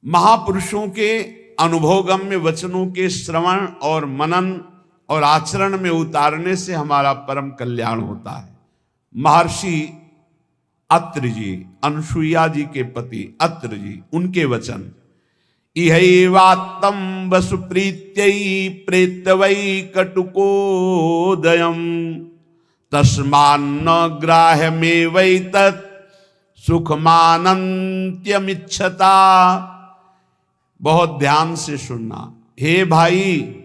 महापुरुषों के अनुभवगम्य वचनों के श्रवण और मनन और आचरण में उतारने से हमारा परम कल्याण होता है। महर्षि अत्रि जी, अनुसुईया जी के पति अत्रि जी, उनके वचन, इहैवात्तं वसुप्रीत्यै प्रेतवै कटुकोदयम् तस्मान्न ग्राह्यमेवैतत् सुखमानन्त्यमिच्छता। बहुत ध्यान से सुनना। हे भाई,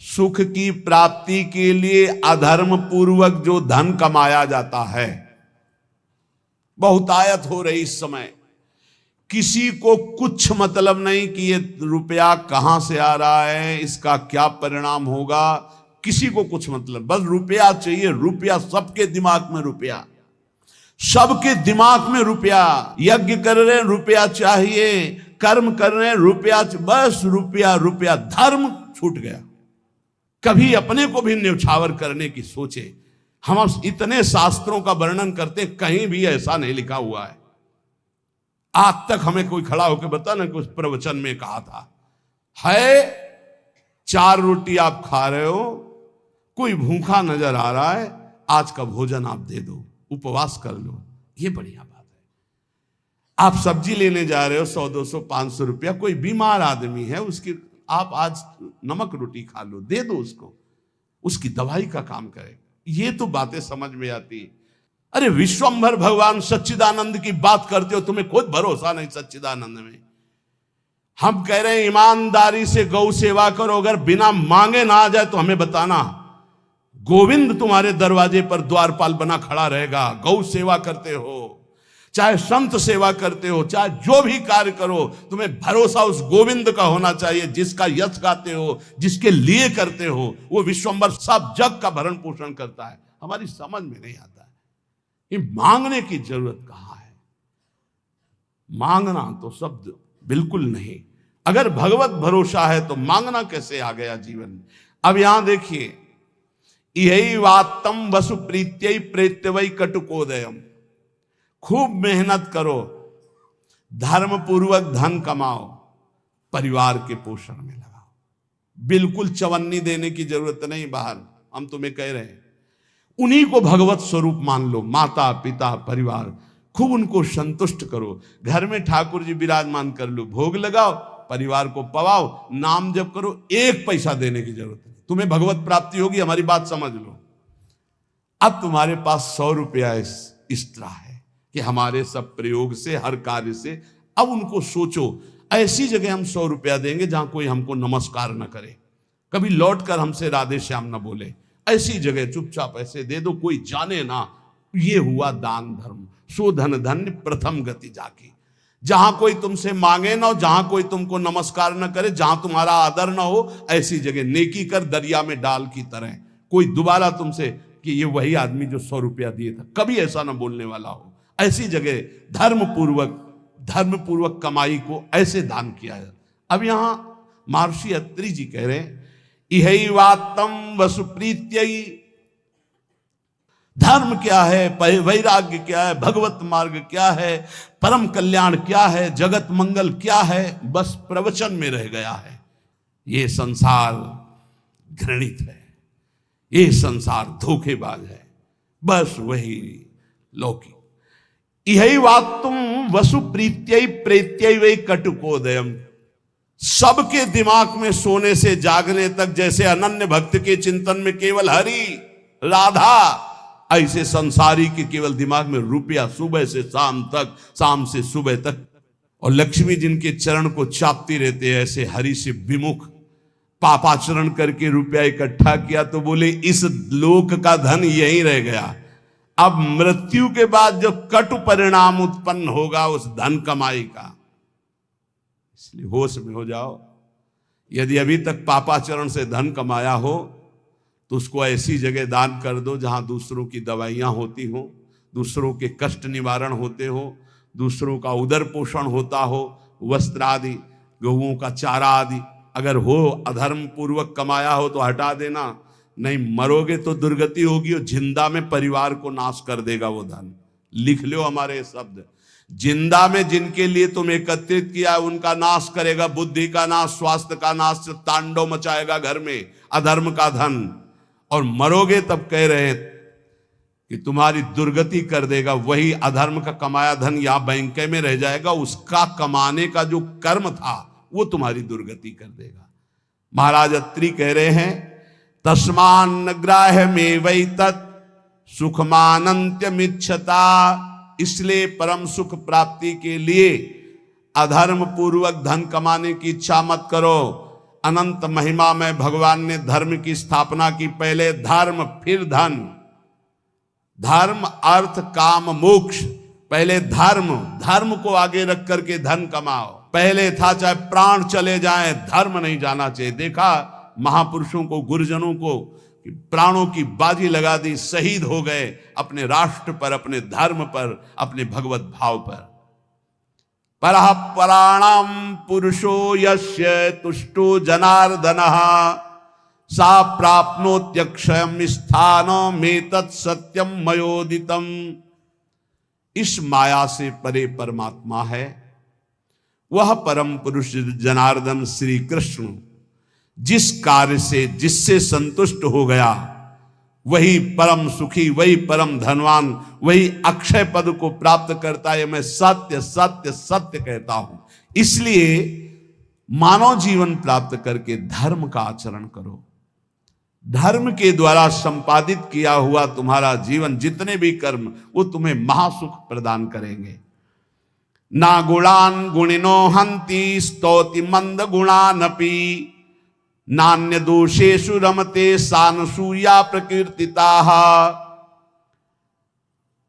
सुख की प्राप्ति के लिए अधर्म पूर्वक जो धन कमाया जाता है, बहुतायत हो रही इस समय, किसी को कुछ मतलब नहीं कि ये रुपया कहां से आ रहा है, इसका क्या परिणाम होगा, किसी को कुछ मतलब, बस रुपया चाहिए। रुपया, सबके दिमाग में रुपया, सबके दिमाग में रुपया। यज्ञ कर रहे हैं रुपया चाहिए, कर्म कर रहे हैं रुपया, बस रुपया रुपया। धर्म छूट गया। कभी अपने को भी न्यौछावर करने की सोचे। हम इतने शास्त्रों का वर्णन करते, कहीं भी ऐसा नहीं लिखा हुआ है। आज तक हमें कोई खड़ा होकर बता ना कुछ प्रवचन में कहा था है 4 रोटी आप खा रहे हो, कोई भूखा नजर आ रहा है, आज का भोजन आप दे दो, उपवास कर लो, ये बढ़िया बात है। आप सब्जी लेने जा रहे हो 100 200 500 रुपया, कोई बीमार आदमी है, उसकी आप आज नमक रोटी खा लो, दे दो उसको, उसकी दवाई का काम करे। ये तो बातें समझ में आती है। अरे विश्वंभर भगवान सच्चिदानंद की बात करते हो, तुम्हें खुद भरोसा नहीं सच्चिदानंद में। हम कह रहे हैं ईमानदारी से गौ सेवा करो, अगर बिना मांगे ना आ जाए तो हमें बताना। गोविंद तुम्हारे दरवाजे पर द्वारपाल बना खड़ा रहेगा। गौ सेवा करते हो, चाहे संत सेवा करते हो, चाहे जो भी कार्य करो, तुम्हें भरोसा उस गोविंद का होना चाहिए जिसका यश गाते हो, जिसके लिए करते हो। वो विश्वंभर सब जग का भरण पोषण करता है। हमारी समझ में नहीं आता है ये मांगने की जरूरत कहां है। मांगना तो शब्द बिल्कुल नहीं। अगर भगवत भरोसा है तो मांगना कैसे आ गया जीवन में। अब यहां देखिए, यही वात्तम वसु प्रीत्यै प्रेत्यवै कटुकोदयम। खूब मेहनत करो, धर्म पूर्वक धन कमाओ, परिवार के पोषण में लगाओ। बिल्कुल चवन्नी देने की जरूरत नहीं बाहर। हम तुम्हें कह रहे हैं उन्हीं को भगवत स्वरूप मान लो। माता पिता परिवार, खूब उनको संतुष्ट करो। घर में ठाकुर जी विराजमान कर लो, भोग लगाओ, परिवार को पवाओ, नाम जप करो। 1 पैसा देने की जरूरत नहीं, तुम्हें भगवत प्राप्ति होगी। हमारी बात समझ लो। अब तुम्हारे पास 100 रुपया इस तरह है कि हमारे सब प्रयोग से, हर कार्य से, अब उनको सोचो ऐसी जगह हम 100 रुपया देंगे जहां कोई हमको नमस्कार न करे, कभी लौट कर हमसे राधे श्याम न बोले। ऐसी जगह चुपचाप ऐसे दे दो, कोई जाने ना। ये हुआ दान धर्म। सो धन धन्य प्रथम गति जाकी। जहां कोई तुमसे मांगे ना हो, जहां कोई तुमको नमस्कार न करे, जहां तुम्हारा आदर ना हो, ऐसी जगह नेकी कर दरिया में डाल की तरह। कोई दोबारा तुमसे कि ये वही आदमी जो 100 रुपया दिए था, कभी ऐसा ना बोलने वाला हो। ऐसी जगह धर्म पूर्वक कमाई को ऐसे दान किया है। अब यहां महर्षि अत्रि जी कह रहे हैं, इहैवात्तं वसुप्रीत्यै। धर्म क्या है, वैराग्य क्या है, भगवत मार्ग क्या है, परम कल्याण क्या है, जगत मंगल क्या है, बस प्रवचन में रह गया है। ये संसार घृणित है, ये संसार धोखेबाज है, बस वही लौकिक। इहैवात्तं वसुप्रीत्यै प्रेत्यै वै कटुकोदयम्। सबके दिमाग में सोने से जागने तक, जैसे अनन्य भक्त के चिंतन में केवल हरि राधा, ऐसे संसारी के केवल दिमाग में रुपया, सुबह से शाम तक, शाम से सुबह तक। और लक्ष्मी जिनके चरण को चापती रहते हैं, ऐसे हरि से विमुख पापाचरण करके रुपया इकट्ठा किया तो बोले इस लोक का धन यहीं रह गया। अब मृत्यु के बाद जो कटु परिणाम उत्पन्न होगा उस धन कमाई का, इसलिए होश में हो जाओ। यदि अभी तक पापाचरण से धन कमाया हो तो उसको ऐसी जगह दान कर दो जहां दूसरों की दवाइयां होती हो, दूसरों के कष्ट निवारण होते हो, दूसरों का उदर पोषण होता हो, वस्त्र आदि, गऊओं का चारा आदि अगर हो, अधर्म पूर्वक कमाया हो तो हटा देना। नहीं मरोगे तो दुर्गति होगी और जिंदा में परिवार को नाश कर देगा वो धन। लिख लो हमारे शब्द। जिंदा में जिनके लिए तुम एकत्रित किया उनका नाश करेगा, बुद्धि का नाश, स्वास्थ्य का नाश, तांडव मचाएगा घर में, अधर्म का धन। और मरोगे तब कह रहे हैं कि तुम्हारी दुर्गति कर देगा, वही अधर्म का कमाया धन यहां बैंक में रह जाएगा, उसका कमाने का जो कर्म था वो तुम्हारी दुर्गति कर देगा। महाराज अत्रि कह रहे हैं तस्मान ग्राह्य में वही तत् सुखमानंत्यमिच्छता, इसलिए परम सुख प्राप्ति के लिए अधर्म पूर्वक धन कमाने की इच्छा मत करो। अनंत महिमा में भगवान ने धर्म की स्थापना की, पहले धर्म फिर धन, धर्म अर्थ काम मोक्ष, पहले धर्म को आगे रख करके धन कमाओ। पहले था चाहे प्राण चले जाएं, धर्म नहीं जाना चाहिए। देखा महापुरुषों को, गुरुजनों को, प्राणों की बाजी लगा दी, शहीद हो गए अपने राष्ट्र पर, अपने धर्म पर, अपने भगवत भाव पर। परः पराणाम पुरुषो यस्य तुष्टो जनार्दनः सा प्राप्नोत्यक्षयम् स्थानमेतत् सत्यम मयोदितम। इस माया से परे परमात्मा है, वह परम पुरुष जनार्दन श्री कृष्ण जिस कार्य से, जिससे संतुष्ट हो गया, वही परम सुखी, वही परम धनवान, वही अक्षय पद को प्राप्त करता है। मैं सत्य सत्य सत्य कहता हूं। इसलिए मानव जीवन प्राप्त करके धर्म का आचरण करो। धर्म के द्वारा संपादित किया हुआ तुम्हारा जीवन, जितने भी कर्म, वो तुम्हें महासुख प्रदान करेंगे। ना गुणान गुणिनो हंति स्तौति मंद गुणानपि नान्य दोषेषु रमते सानसूया प्रकीर्तिताः।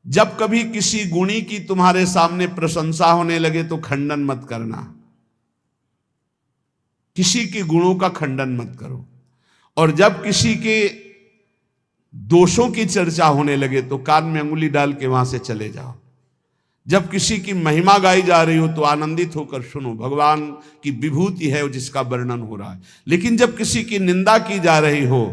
जब कभी किसी गुणी की तुम्हारे सामने प्रशंसा होने लगे तो खंडन मत करना, किसी के गुणों का खंडन मत करो। और जब किसी के दोषों की चर्चा होने लगे तो कान में अंगुली डाल के वहां से चले जाओ। जब किसी की महिमा गाई जा रही हो तो आनंदित होकर सुनो, भगवान की विभूति है जिसका वर्णन हो रहा है। लेकिन जब किसी की निंदा की जा रही हो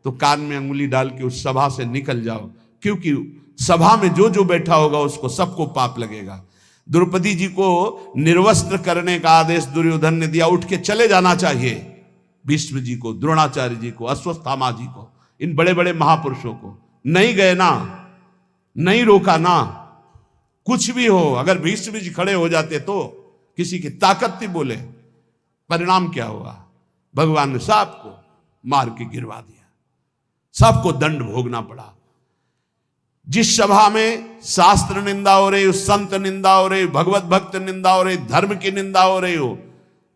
तो कान में अंगुली डाल के उस सभा से निकल जाओ, क्योंकि सभा में जो जो बैठा होगा उसको सबको पाप लगेगा। द्रौपदी जी को निर्वस्त्र करने का आदेश दुर्योधन ने दिया, उठ के चले जाना चाहिए। भीष्म जी को, द्रोणाचार्य जी को, अश्वत्थामा जी को, इन बड़े बड़े महापुरुषों को नहीं गए ना, नहीं रोका ना। कुछ भी हो, अगर भीष्म जी खड़े हो जाते तो किसी की ताकत थी बोले, परिणाम क्या हुआ? भगवान ने सबको मार के गिरवा दिया, सबको दंड भोगना पड़ा। जिस सभा में शास्त्र निंदा हो रही हो, संत निंदा हो रही हो, भगवत भक्त निंदा हो रही, धर्म की निंदा हो रही हो,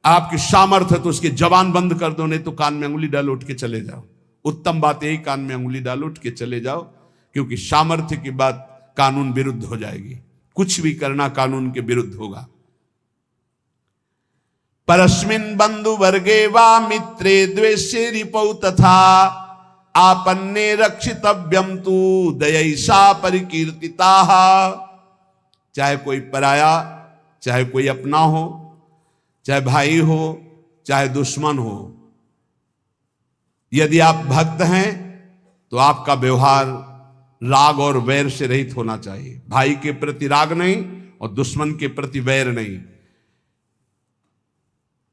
आपकी सामर्थ्य है तो उसकी जबान बंद कर दो, नहीं तो कान में अंगुली डालो, उठ के चले जाओ। उत्तम बात यही, कान में अंगुली डालो, उठ के चले जाओ, क्योंकि सामर्थ्य की बात कानून विरुद्ध हो जाएगी। कुछ भी करना कानून के विरुद्ध होगा। परस्मिन् बंधु वर्गे वा मित्रे द्वेष्ये रिपौ तथा आपन्ने रक्षितव्यम तु दयैषा परिकीर्तिताः। चाहे कोई पराया, चाहे कोई अपना हो, चाहे भाई हो, चाहे दुश्मन हो, यदि आप भक्त हैं तो आपका व्यवहार राग और वैर से रहित होना चाहिए। भाई के प्रति राग नहीं और दुश्मन के प्रति वैर नहीं।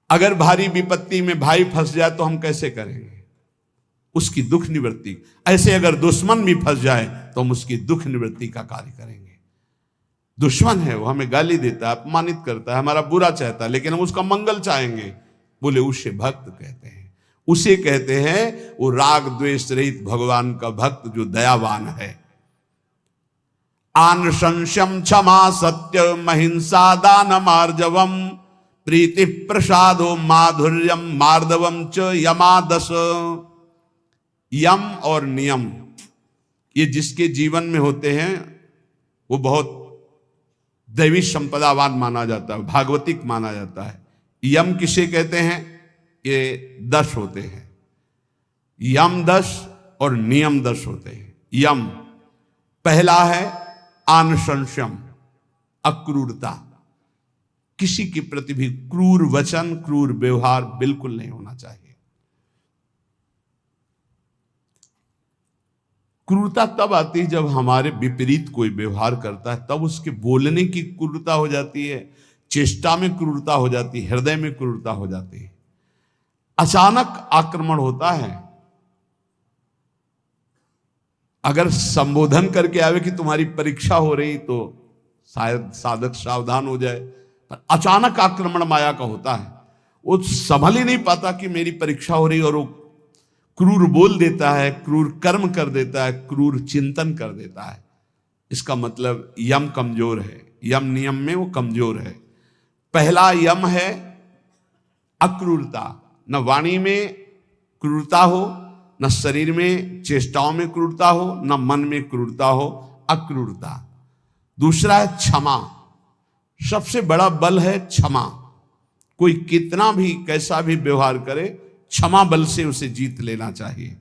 अगर भारी विपत्ति में भाई फंस जाए तो हम कैसे करेंगे? उसकी दुख निवृत्ति। ऐसे अगर दुश्मन भी फंस जाए तो हम उसकी दुख निवृत्ति का कार्य करेंगे। दुश्मन है, वो हमें गाली देता है, अपमानित करता है, हमारा बुरा चाहता है, लेकिन हम उसका मंगल चाहेंगे, बोले उसे भक्त कहते हैं। उसे कहते हैं वो राग द्वेष रहित भगवान का भक्त जो दयावान है। आन संशयम क्षमा सत्य महिंसा दान मार्जवम प्रीति प्रसादो माधुर्यम मार्दवम च यमादस। यम और नियम, ये जिसके जीवन में होते हैं वो बहुत दैवी संपदावान माना जाता है, भागवतिक माना जाता है। यम किसे कहते हैं? ये 10 होते हैं। यम 10 और नियम 10 होते हैं। यम पहला है आनुशंस्यम, अक्रूरता। किसी के प्रति भी क्रूर वचन, क्रूर व्यवहार बिल्कुल नहीं होना चाहिए। क्रूरता तब आती है जब हमारे विपरीत कोई व्यवहार करता है, तब उसके बोलने की क्रूरता हो जाती है, चेष्टा में क्रूरता हो जाती है, हृदय में क्रूरता हो जाती है। अचानक आक्रमण होता है। अगर संबोधन करके आवे कि तुम्हारी परीक्षा हो रही तो शायद साधक सावधान हो जाए, पर अचानक आक्रमण माया का होता है। वो संभल ही नहीं पाता कि मेरी परीक्षा हो रही, और वो क्रूर बोल देता है, क्रूर कर्म कर देता है, क्रूर चिंतन कर देता है। इसका मतलब यम कमजोर है, यम नियम में वो कमजोर है। पहला यम है अक्रूरता। न वाणी में क्रूरता हो, न शरीर में चेष्टाओं में क्रूरता हो, न मन में क्रूरता हो, अक्रूरता। दूसरा है क्षमा। सबसे बड़ा बल है क्षमा। कोई कितना भी कैसा भी व्यवहार करे, क्षमा बल से उसे जीत लेना चाहिए।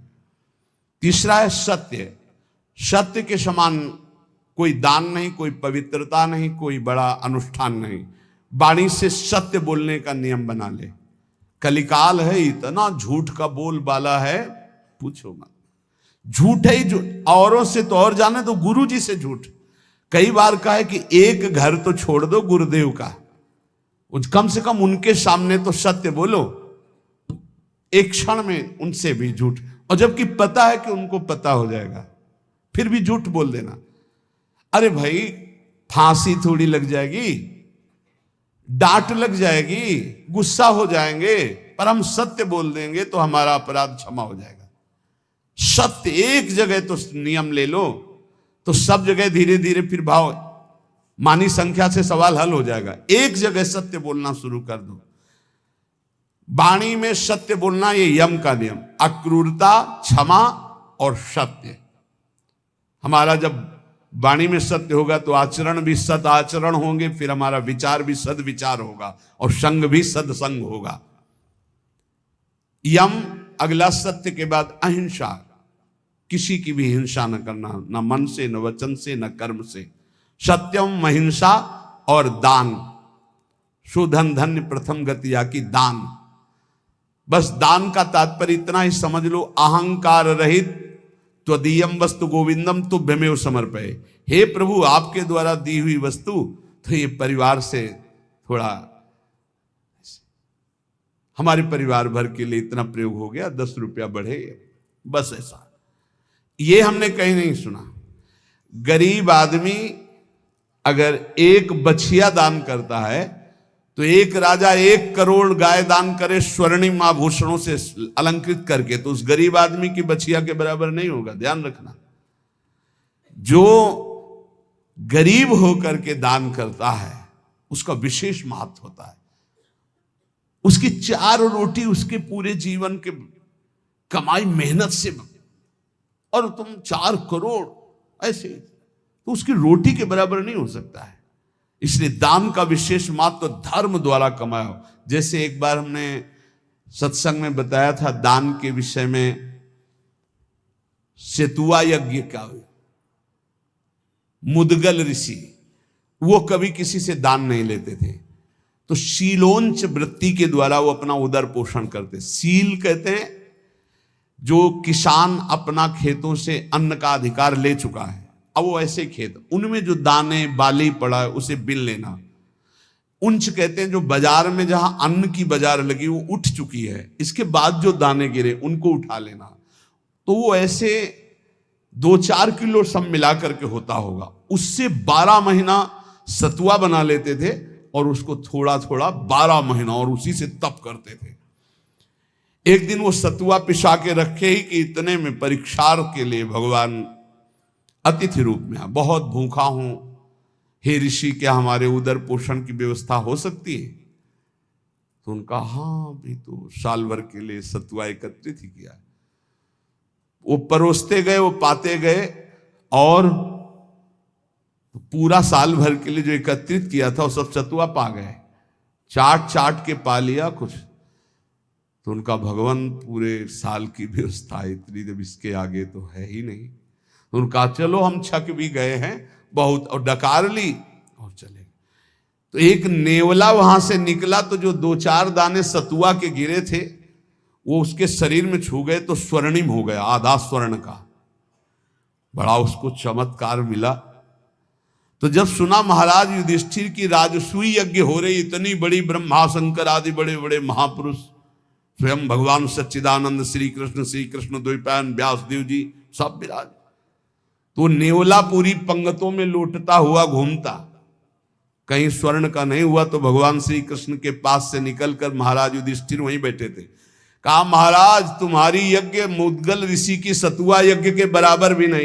तीसरा है सत्य। सत्य के समान कोई दान नहीं, कोई पवित्रता नहीं, कोई बड़ा अनुष्ठान नहीं। वाणी से सत्य बोलने का नियम बना ले। कलिकाल है, इतना झूठ का बोल बाला है, पूछो मत। झूठ है ही झूठ, औरों से तो और जाने तो गुरु जी से झूठ। कई बार कहा है कि एक घर तो छोड़ दो गुरुदेव का, कम से कम उनके सामने तो सत्य बोलो। एक क्षण में उनसे भी झूठ, और जबकि पता है कि उनको पता हो जाएगा, फिर भी झूठ बोल देना। अरे भाई, फांसी थोड़ी लग जाएगी, डांट लग जाएगी, गुस्सा हो जाएंगे, पर हम सत्य बोल देंगे तो हमारा अपराध क्षमा हो जाएगा। सत्य एक जगह तो नियम ले लो, तो सब जगह धीरे धीरे फिर भाव मानी संख्या से सवाल हल हो जाएगा। एक जगह सत्य बोलना शुरू कर दो। वाणी में सत्य बोलना, ये यम का नियम। अक्रूरता, क्षमा और सत्य। हमारा जब वाणी में सत्य होगा तो आचरण भी सद आचरण होंगे, फिर हमारा विचार भी सद विचार होगा, और संग भी सदसंग होगा। यम अगला सत्य के बाद अहिंसा। किसी की भी हिंसा न करना, न मन से, न वचन से, न कर्म से। सत्यम, अहिंसा और दान। सुधन धन्य प्रथम गति की दान। बस दान का तात्पर्य इतना ही समझ लो, अहंकार रहित त्वदीयम वस्तु गोविंदम तुभ्यमेव समर्पये। हे प्रभु, आपके द्वारा दी हुई वस्तु तो ये परिवार से थोड़ा, हमारे परिवार भर के लिए इतना प्रयोग हो गया, 10 रुपया बढ़े, बस ऐसा। ये हमने कहीं नहीं सुना। गरीब आदमी अगर एक बछिया दान करता है तो एक राजा 1 करोड़ गाय दान करे स्वर्णिम आभूषणों से अलंकृत करके, तो उस गरीब आदमी की बछिया के बराबर नहीं होगा। ध्यान रखना, जो गरीब होकर के दान करता है उसका विशेष महत्व होता है। उसकी 4 रोटी उसके पूरे जीवन के कमाई मेहनत से, और तुम 4 करोड़ ऐसे, तो उसकी रोटी के बराबर नहीं हो सकता है। इसलिए दान का विशेष महत्व धर्म द्वारा कमाया हो। जैसे एक बार हमने सत्संग में बताया था दान के विषय में, सेतुआ यज्ञ का, मुदगल ऋषि, वो कभी किसी से दान नहीं लेते थे, तो शीलोंच वृत्ति के द्वारा वो अपना उदर पोषण करते। सील कहते हैं जो किसान अपना खेतों से अन्न का अधिकार ले चुका है, अब वो ऐसे खेत, उनमें जो दाने बाली पड़ा है उसे बिन लेना। उंच कहते हैं जो बाजार में जहां अन्न की बाजार लगी वो उठ चुकी है, इसके बाद जो दाने गिरे उनको उठा लेना। तो वो ऐसे 2-4 किलो सब मिला करके होता होगा। उससे 12 महीना सतुआ बना लेते थे, और उसको थोड़ा थोड़ा 12 महीना, और उसी से तप करते थे। एक दिन वो सतुआ पिसा के रखे ही कि इतने में परीक्षार के लिए भगवान अतिथि रूप में आ, बहुत भूखा हूं, हे ऋषि, क्या हमारे उदर पोषण की व्यवस्था हो सकती है? तो उनका हाँ भी, तो साल भर के लिए सतुआ एकत्रित ही किया। वो परोसते गए, वो पाते गए, और पूरा साल भर के लिए जो एकत्रित किया था वो सब सतुआ पा गए। चाट चाट के पा लिया कुछ, तो उनका भगवान पूरे साल की व्यवस्था इतनी, जब इसके आगे तो है ही नहीं। तो उनका चलो हम छक भी गए हैं बहुत, और डकार ली और चले। तो एक नेवला वहां से निकला, तो जो 2-4 दाने सतुआ के गिरे थे वो उसके शरीर में छू गए तो स्वर्णिम हो गया, आधा स्वर्ण का। बड़ा उसको चमत्कार मिला। तो जब सुना महाराज युधिष्ठिर की राजसूय यज्ञ हो रही, इतनी बड़ी ब्रह्मा शंकर आदि बड़े बड़े महापुरुष, स्वयं भगवान सच्चिदानंद श्री कृष्ण द्वैपायन व्यासदेव जी सब विराज, तो नेवला पूरी पंगतों में लौटता हुआ घूमता, कहीं स्वर्ण का नहीं हुआ तो भगवान श्री कृष्ण के पास से निकलकर महाराज युधिष्ठिर वहीं बैठे थे। कहा महाराज तुम्हारी यज्ञ मुद्गल ऋषि की सतुआ यज्ञ के बराबर भी नहीं।